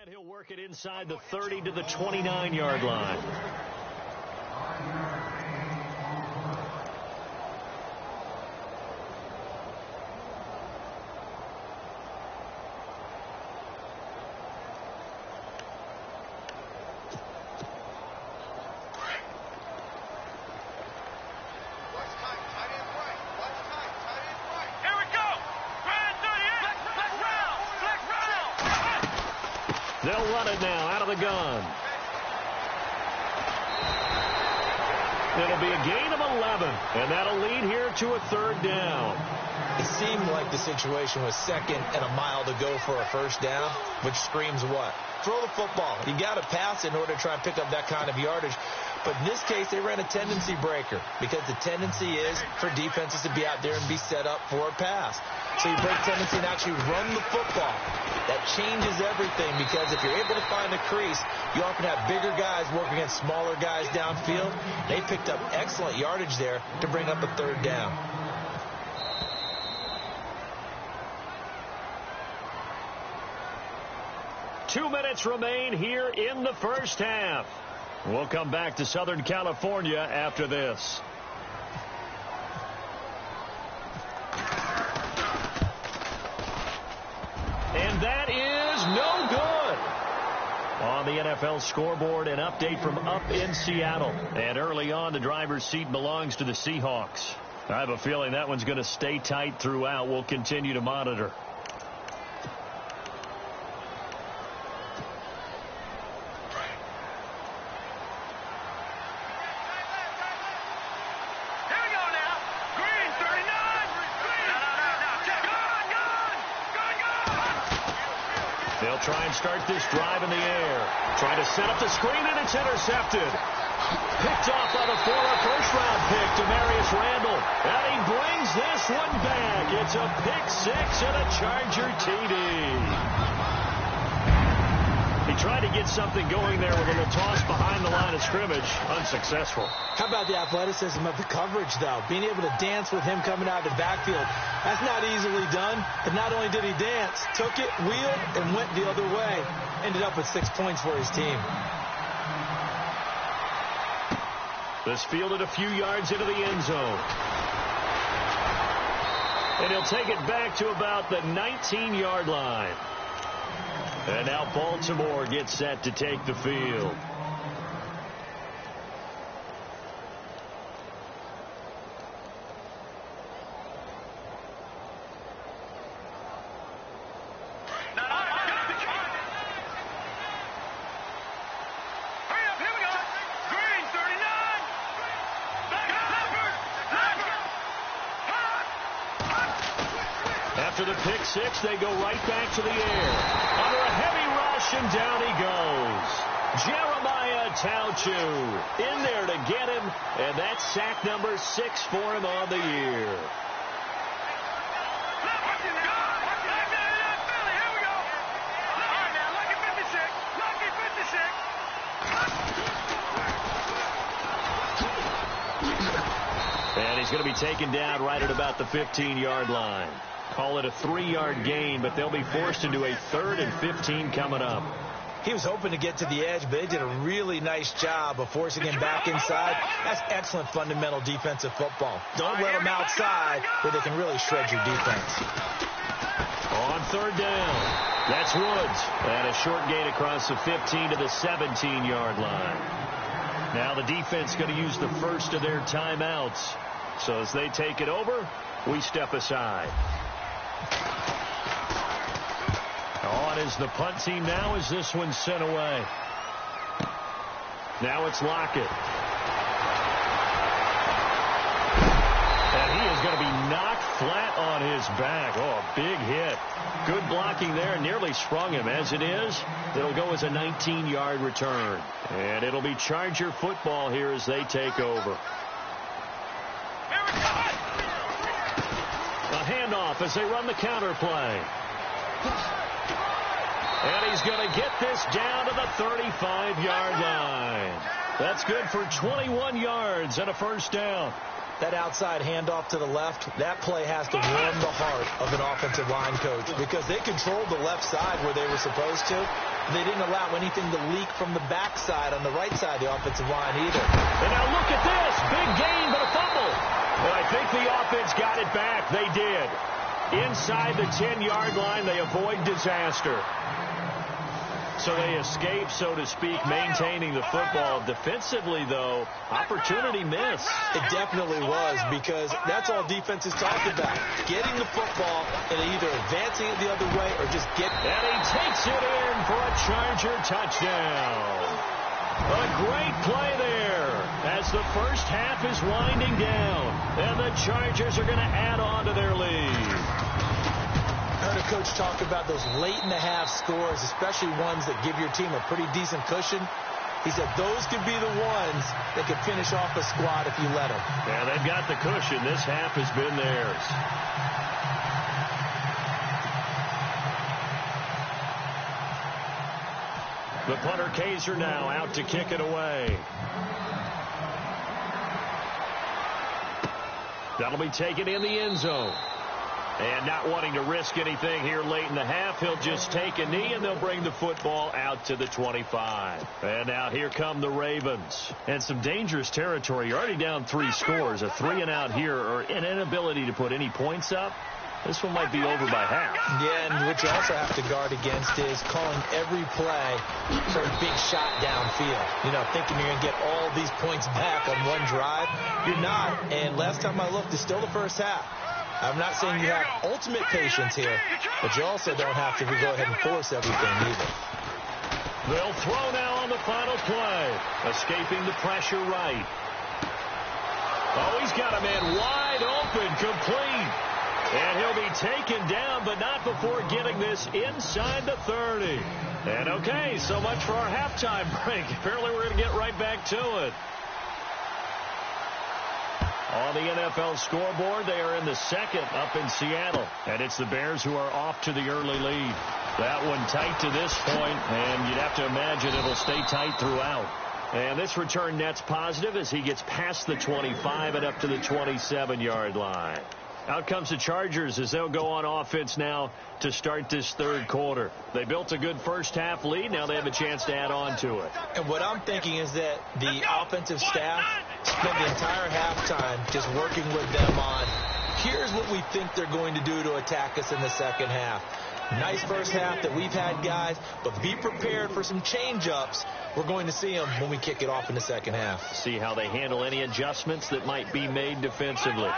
And he'll work it inside the 30 to the 29-yard line. They'll run it now out of the gun. It'll be a gain of 11, and that'll lead here to a third down. It seemed like the situation was second and a mile to go for a first down, which screams what? Throw the football. You got to pass in order to try and pick up that kind of yardage. But in this case, they ran a tendency breaker because the tendency is for defenses to be out there and be set up for a pass. So you break tendency and actually run the football. That changes everything because if you're able to find a crease, you often have bigger guys working against smaller guys downfield. They picked up excellent yardage there to bring up a third down. Two minutes remain here in the first half. We'll come back to Southern California after this. And that is no good. On the NFL scoreboard, an update from up in Seattle. And early on, the driver's seat belongs to the Seahawks. I have a feeling that one's going to stay tight throughout. We'll continue to monitor. They'll try and start this drive in the air. Try to set up the screen, and it's intercepted. Picked off by the former first-round pick, Demarius Randall. And he brings this one back. It's a pick six and a Charger TD. He tried to get something going there with a little toss behind the line of scrimmage. Unsuccessful. How about the athleticism of the coverage, though? Being able to dance with him coming out of the backfield. That's not easily done. But not only did he dance, took it, wheeled, and went the other way. Ended up with 6 points for his team. This fielded a few yards into the end zone. And he'll take it back to about the 19-yard line. And now Baltimore gets set to take the field. After the pick six, they go right back to the air. Under a heavy rush, and down he goes. Jeremiah Tauchu in there to get him, and that's sack number 6 for him on the year. And he's going to be taken down right at about the 15-yard line. Call it a 3-yard gain, but they'll be forced into a 3rd and 15 coming up. He was hoping to get to the edge, but they did a really nice job of forcing him back inside. That's excellent fundamental defensive football. Don't let them outside where they can really shred your defense. On 3rd down, that's Woods. And a short gain across the 15 to the 17-yard line. Now the defense going to use the first of their timeouts. So as they take it over, we step aside. On is the punt team now as this one's sent away. Now it's Lockett. And he is going to be knocked flat on his back. Oh, a big hit. Good blocking there. Nearly sprung him. As it is, it'll go as a 19-yard return. And it'll be Charger football here as they take over. A handoff as they run the counter play. And he's going to get this down to the 35-yard line. That's good for 21 yards and a first down. That outside handoff to the left, that play has to warm the heart of an offensive line coach because they controlled the left side where they were supposed to. They didn't allow anything to leak from the backside on the right side of the offensive line either. And now look at this. Big gain, but a fumble. And I think the offense got it back. They did. Inside the 10-yard line, they avoid disaster. So they escape, so to speak, maintaining the football. Defensively, though, opportunity missed. It definitely was because that's all defense is talking about. Getting the football and either advancing it the other way or just get... And he takes it in for a Charger touchdown. A great play there as the first half is winding down. And the Chargers are going to add on to their lead. I heard a coach talk about those late-in-the-half scores, especially ones that give your team a pretty decent cushion. He said those could be the ones that could finish off a squad if you let them. Yeah, they've got the cushion. This half has been theirs. The punter Kaiser now out to kick it away. That'll be taken in the end zone. And not wanting to risk anything here late in the half, he'll just take a knee, and they'll bring the football out to the 25. And now here come the Ravens. And some dangerous territory. You're already down 3 scores. A 3-and-out here, or an inability to put any points up. This one might be over by half. Yeah, and what you also have to guard against is calling every play for a big shot downfield. You know, thinking you're going to get all these points back on one drive. You're not. And last time I looked, it's still the first half. I'm not saying you have ultimate patience here, but you also don't have to go ahead and force everything either. They'll throw now on the final play. Escaping the pressure right. Oh, he's got a man wide open, complete. And he'll be taken down, but not before getting this inside the 30. And okay, so much for our halftime break. Apparently we're going to get right back to it. On the NFL scoreboard, they are in the second up in Seattle. And it's the Bears who are off to the early lead. That one tight to this point, and you'd have to imagine it'll stay tight throughout. And this return net's positive as he gets past the 25 and up to the 27-yard line. Out comes the Chargers as they'll go on offense now to start this third quarter. They built a good first-half lead. Now they have a chance to add on to it. And what I'm thinking is that the offensive staff spent the entire halftime just working with them on, here's what we think they're going to do to attack us in the second half. Nice first half that we've had, guys, but be prepared for some change-ups. We're going to see them when we kick it off in the second half. See how they handle any adjustments that might be made defensively.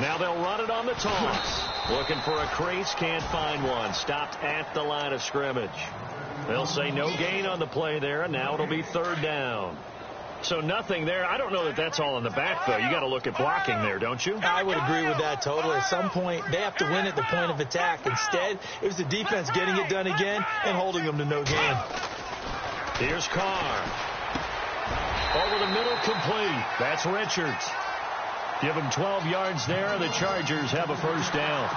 Now they'll run it on the toss. Looking for a crease, can't find one. Stopped at the line of scrimmage. They'll say no gain on the play there, and now it'll be third down. So nothing there. I don't know that that's all in the back, though. You got to look at blocking there, don't you? I would agree with that totally. At some point, they have to win at the point of attack. Instead, it was the defense getting it done again and holding them to no gain. Here's Carr. Over the middle, complete. That's Richards. Give him 12 yards there. The Chargers have a first down.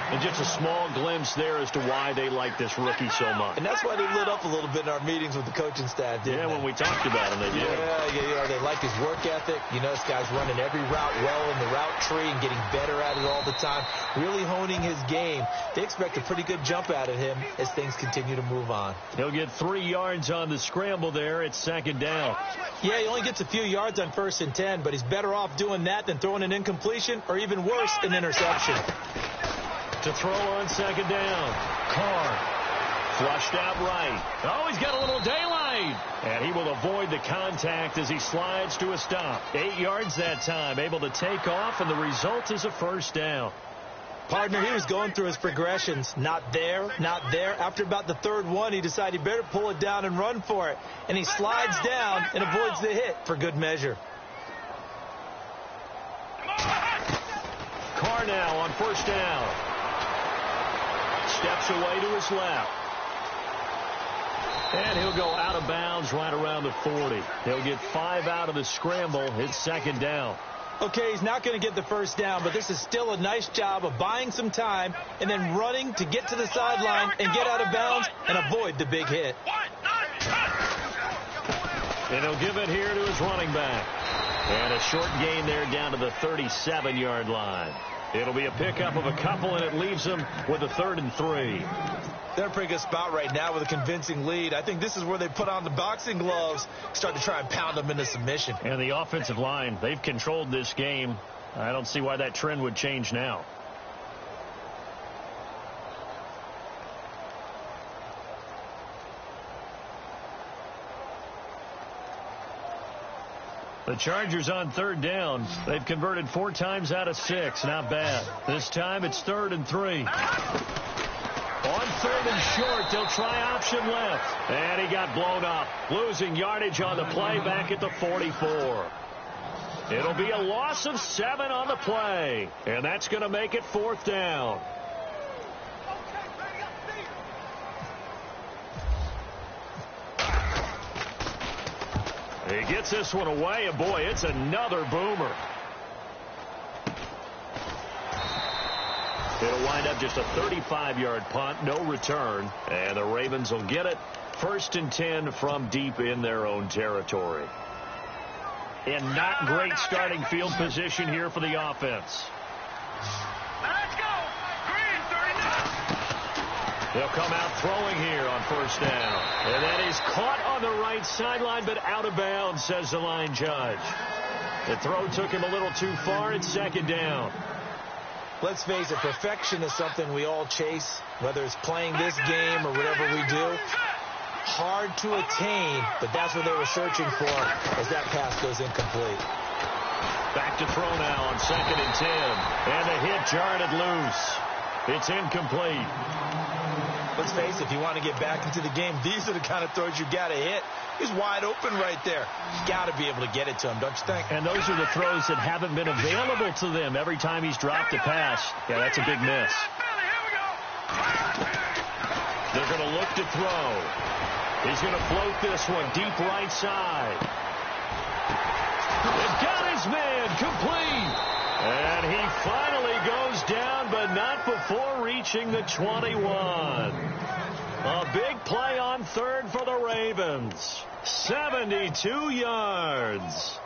And just a small glimpse there as to why they like this rookie so much. And that's why they lit up a little bit in our meetings with the coaching staff, didn't they? When we talked about him, they did. Yeah, they like his work ethic. You know, this guy's running every route well in the route tree and getting better at it all the time, really honing his game. They expect a pretty good jump out of him as things continue to move on. He'll get 3 yards on the scramble there. It's second down. Yeah, he only gets a few yards on 1st and 10, but he's better off doing that than throwing an incompletion or even worse, an interception. To throw on second down. Carr flushed out right. Oh, he's got a little daylight. And he will avoid the contact as he slides to a stop. 8 yards that time, able to take off, and the result is a first down. Partner, he was going through his progressions. Not there, not there. After about the third one, he decided he better pull it down and run for it. And he slides down and avoids the hit for good measure. Carr now on first down. Steps away to his left. And he'll go out of bounds right around the 40. He'll get 5 out of the scramble. It's second down. Okay, he's not going to get the first down, but this is still a nice job of buying some time and then running to get to the sideline and get out of bounds and avoid the big hit. And he'll give it here to his running back. And a short gain there down to the 37-yard line. It'll be a pickup of a couple, and it leaves them with a 3rd and 3. They're in a pretty good spot right now with a convincing lead. I think this is where they put on the boxing gloves, start to try and pound them into submission. And the offensive line, they've controlled this game. I don't see why that trend would change now. The Chargers on 3rd down. They've converted 4 times out of 6. Not bad. This time it's 3rd and 3. On 3rd and short, they'll try option left. And he got blown up, losing yardage on the play back at the 44. It'll be a loss of 7 on the play. And that's going to make it 4th down. He gets this one away, and boy, it's another boomer. It'll wind up just a 35-yard punt, no return, and the Ravens will get it 1st and 10 from deep in their own territory. And not great starting field position here for the offense. Let's go. Green, 39. They'll come out throwing here on 1st down. And that is caught on the right sideline, but out of bounds, says the line judge. The throw took him a little too far. It's 2nd down. Let's face it, perfection is something we all chase, whether it's playing this game or whatever we do. Hard to attain, but that's what they were searching for as that pass goes incomplete. Back to throw now on 2nd and 10. And the hit jarred it loose. It's incomplete. Let's face it, if you want to get back into the game, these are the kind of throws you got to hit. He's wide open right there. You got to be able to get it to him, don't you think? And those are the throws that haven't been available to them every time he's dropped a pass. Yeah, that's a big miss. They're going to look to throw. He's going to float this one deep right side. They've got his man complete. And he finally goes down, but not before reaching the 21. A big play on 3rd for the Ravens. 72 yards.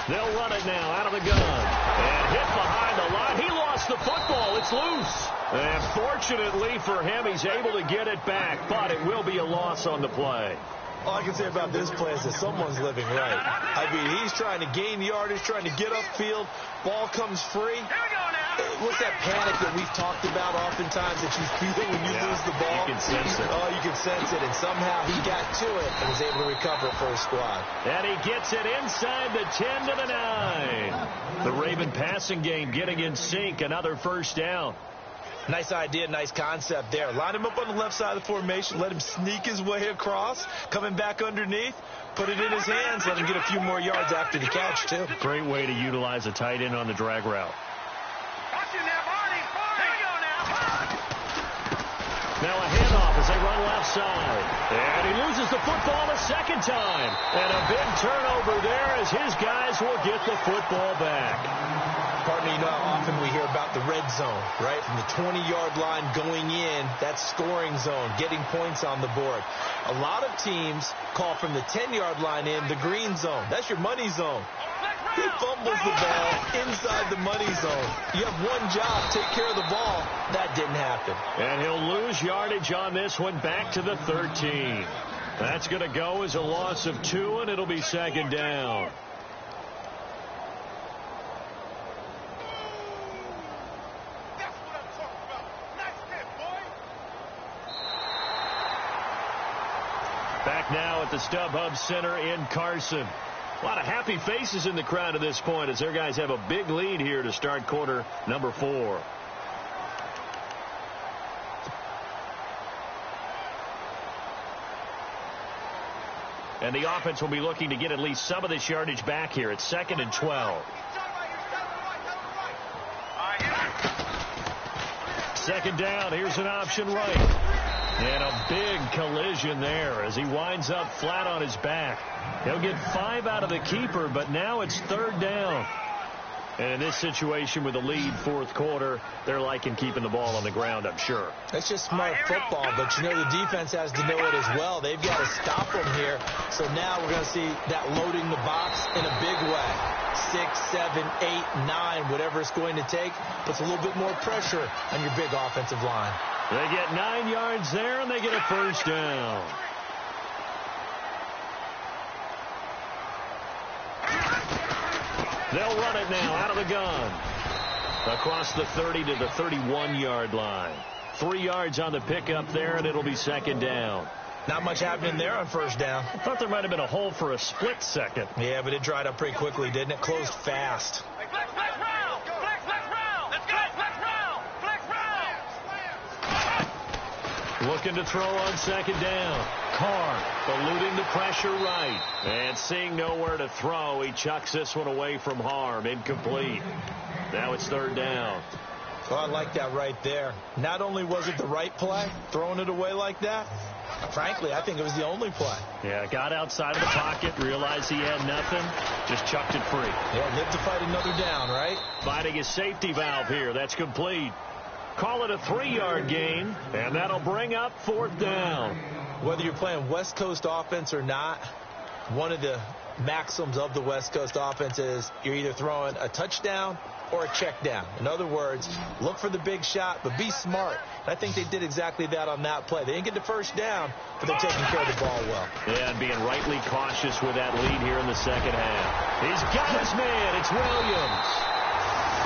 They'll run it now out of the gun. And hit behind the line. He lost the football. It's loose. And fortunately for him, he's able to get it back. But it will be a loss on the play. All I can say about this play is that someone's living right. I mean, he's trying to gain yardage, trying to get upfield. Ball comes free. What's that panic that we've talked about oftentimes that you feel when you lose the ball? You can sense it. Oh, you can sense it. And somehow he got to it and was able to recover for his squad. And he gets it inside the 10 to the 9. The Raven passing game getting in sync. Another 1st down. Nice idea, nice concept there. Line him up on the left side of the formation. Let him sneak his way across. Coming back underneath. Put it in his hands. Let him get a few more yards after the catch, too. Great way to utilize a tight end on the drag route. Now a handoff as they run left side. And he loses the football a 2nd time. And a big turnover there as his guys will get the football back. Partner, you know how often we hear about the red zone, right? From the 20-yard line going in, that's scoring zone, getting points on the board. A lot of teams call from the 10-yard line in the green zone. That's your money zone. He fumbles the ball inside the money zone. You have one job, take care of the ball. That didn't happen. And he'll lose yardage on this one back to the 13. That's going to go as a loss of 2, and it'll be 2nd down. Back now at the StubHub Center in Carson. A lot of happy faces in the crowd at this point as their guys have a big lead here to start quarter number 4. And the offense will be looking to get at least some of this yardage back here. It's 2nd and 12. 2nd down. Here's an option right. And a big collision there as he winds up flat on his back. He'll get 5 out of the keeper, but now it's 3rd down. And in this situation with the lead fourth quarter, they're liking keeping the ball on the ground, I'm sure. That's just smart football, but you know the defense has to know it as well. They've got to stop them here. So now we're going to see that loading the box in a big way. 6, 7, 8, 9, whatever it's going to take, puts a little bit more pressure on your big offensive line. They get 9 yards there, and they get a first down. They'll run it now out of the gun. Across the 30 to the 31-yard line. 3 yards on the pickup there, and it'll be second down. Not much happening there on first down. I thought there might have been a hole for a split second. Yeah, but it dried up pretty quickly, didn't it? Closed fast. Flex round. Let's go. Flex round. Looking to throw on second down. Carr eluding the pressure right. And seeing nowhere to throw, he chucks this one away from harm. Incomplete. Now it's third down. Oh, I like that right there. Not only was it the right play, throwing it away like that, frankly, I think it was the only play. Yeah, got outside of the pocket, realized he had nothing, just chucked it free. Yeah, live to fight another down, right? Finding his safety valve here. That's complete. Call it a 3-yard gain, and that'll bring up fourth down. Whether you're playing West Coast offense or not, one of the maxims of the West Coast offense is you're either throwing a touchdown or a check down. In other words, look for the big shot, but be smart. And I think they did exactly that on that play. They didn't get the first down, but they're taking care of the ball well. Yeah, and being rightly cautious with that lead here in the second half. He's got his man. It's Williams.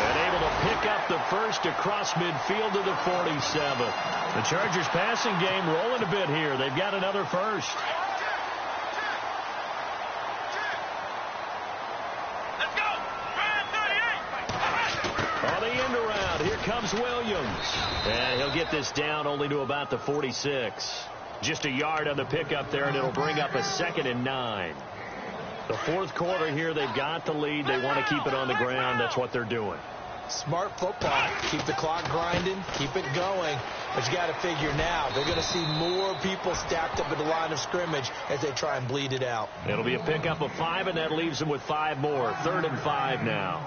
And able to pick up the first across midfield to the 47. The Chargers passing game rolling a bit here. They've got another first. Let's go. On the end around, here comes Williams. And he'll get this down only to about the 46. Just a yard on the pickup there, and it'll bring up a 2nd and 9. The fourth quarter here, they've got the lead. They want to keep it on the ground. That's what they're doing. Smart football. Keep the clock grinding. Keep it going. But you got to figure now, they're going to see more people stacked up at the line of scrimmage as they try and bleed it out. It'll be a pickup of 5, and that leaves them with 5 more. 3rd and 5 now.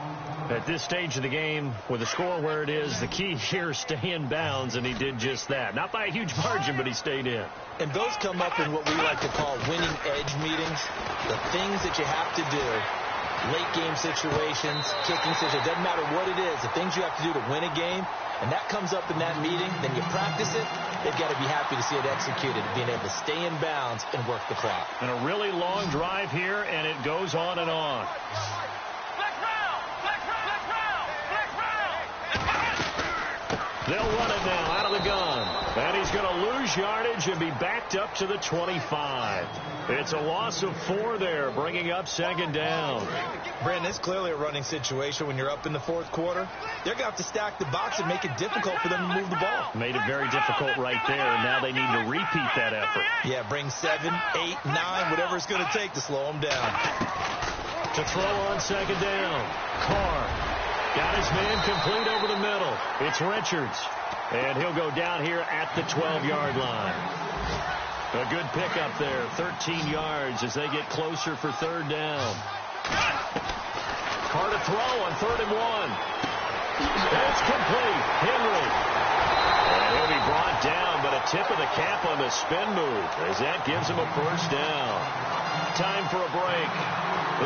At this stage of the game, with the score where it is, the key here is stay in bounds, and he did just that. Not by a huge margin, but he stayed in. And those come up in what we like to call winning edge meetings. The things that you have to do, late game situations, kicking situations, doesn't matter what it is, the things you have to do to win a game, and that comes up in that meeting, then you practice it, they've got to be happy to see it executed, being able to stay in bounds and work the clock. And a really long drive here, and it goes on and on. They'll run it now out of the gun. And he's going to lose yardage and be backed up to the 25. It's a loss of 4 there, bringing up second down. Brandon, it's clearly a running situation when you're up in the fourth quarter. They're going to have to stack the box and make it difficult for them to move the ball. Made it very difficult right there, and now they need to repeat that effort. Yeah, bring 7, 8, 9, whatever it's going to take to slow them down. To throw on second down. Carr got his man complete over the middle. It's Richards. And he'll go down here at the 12-yard line. A good pickup there. 13 yards as they get closer for third down. Carr to throw on 3rd and 1. It's complete. Henry. And he'll be brought down, but a tip of the cap on the spin move as that gives him a first down. Time for a break.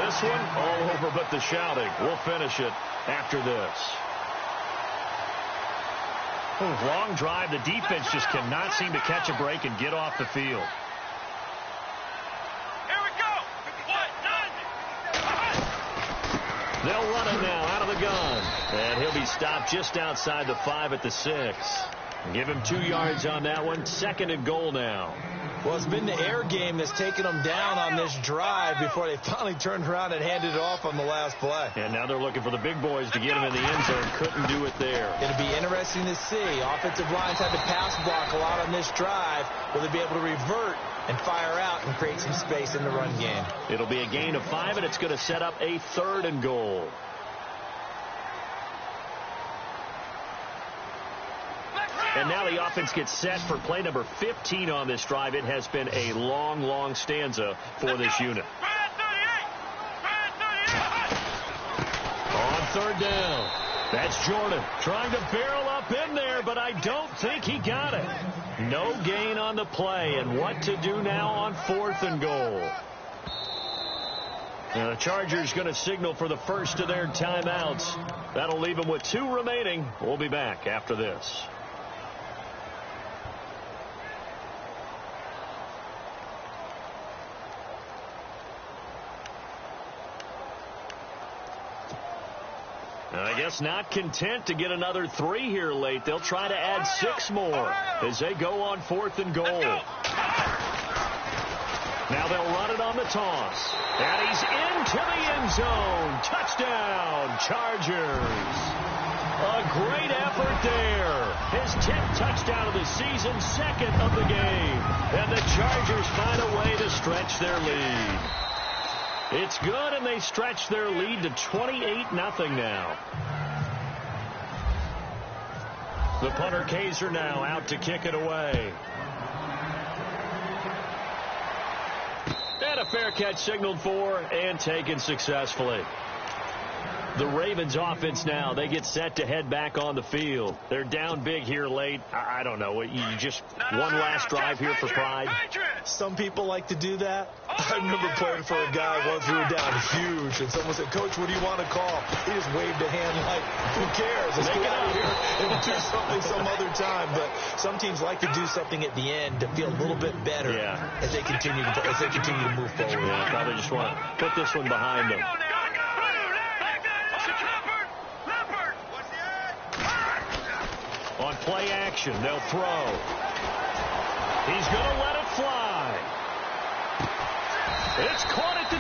This one all over but the shouting. We'll finish it after this. Long drive. The defense just cannot seem to catch a break and get off the field. Here we go. They'll run it now out of the gun. And he'll be stopped just outside the 5 at the 6. Give him 2 yards on that one. 2nd and goal now. Well, it's been the air game that's taken them down on this drive before they finally turned around and handed it off on the last play. And now they're looking for the big boys to get him in the end zone. Couldn't do it there. It'll be interesting to see. Offensive lines had to pass block a lot on this drive. Will they be able to revert and fire out and create some space in the run game? It'll be a gain of 5, and it's going to set up a 3rd and goal. And now the offense gets set for play number 15 on this drive. It has been a long, long stanza for this unit. On third down. That's Jordan trying to barrel up in there, but I don't think he got it. No gain on the play, and what to do now on 4th and goal. Now the Chargers going to signal for the first of their timeouts. That'll leave them with 2 remaining. We'll be back after this. I guess not content to get another 3 here late. They'll try to add 6 more as they go on 4th and goal. Now they'll run it on the toss. And he's into the end zone. Touchdown, Chargers. A great effort there. His 10th touchdown of the season, 2nd of the game. And the Chargers find a way to stretch their lead. It's good, and they stretch their lead to 28-0 now. The punter Kaiser now out to kick it away. And a fair catch signaled for and taken successfully. The Ravens offense now, they get set to head back on the field. They're down big here late. I don't know. You just one last drive here for pride. Some people like to do that. I remember playing for a guy once we were down huge, and someone said, "Coach, what do you want to call?" He just waved a hand like, "Who cares? Let's get out of here and do something some other time." But some teams like to do something at the end to feel a little bit better as they continue to move forward. Yeah, probably just want to put this one behind them. On play action, they'll throw. He's going to let it fly. It's caught at the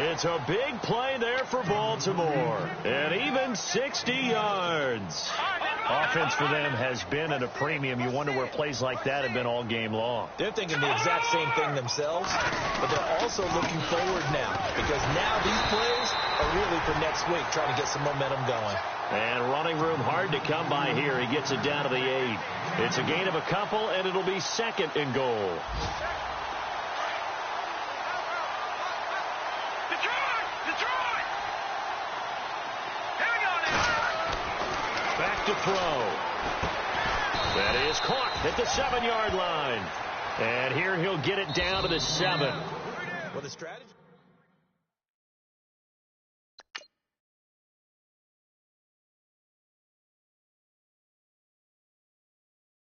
10. It's a big play there for Baltimore. And even 60 yards. Offense for them has been at a premium. You wonder where plays like that have been all game long. They're thinking the exact same thing themselves, but they're also looking forward now, because now these plays are really for next week, trying to get some momentum going. And running room hard to come by here. He gets it down to the 8. It's a gain of a couple, and it'll be 2nd and goal. Back to throw. That is caught at the 7-yard line. And here he'll get it down to the 7. Well, the strategy...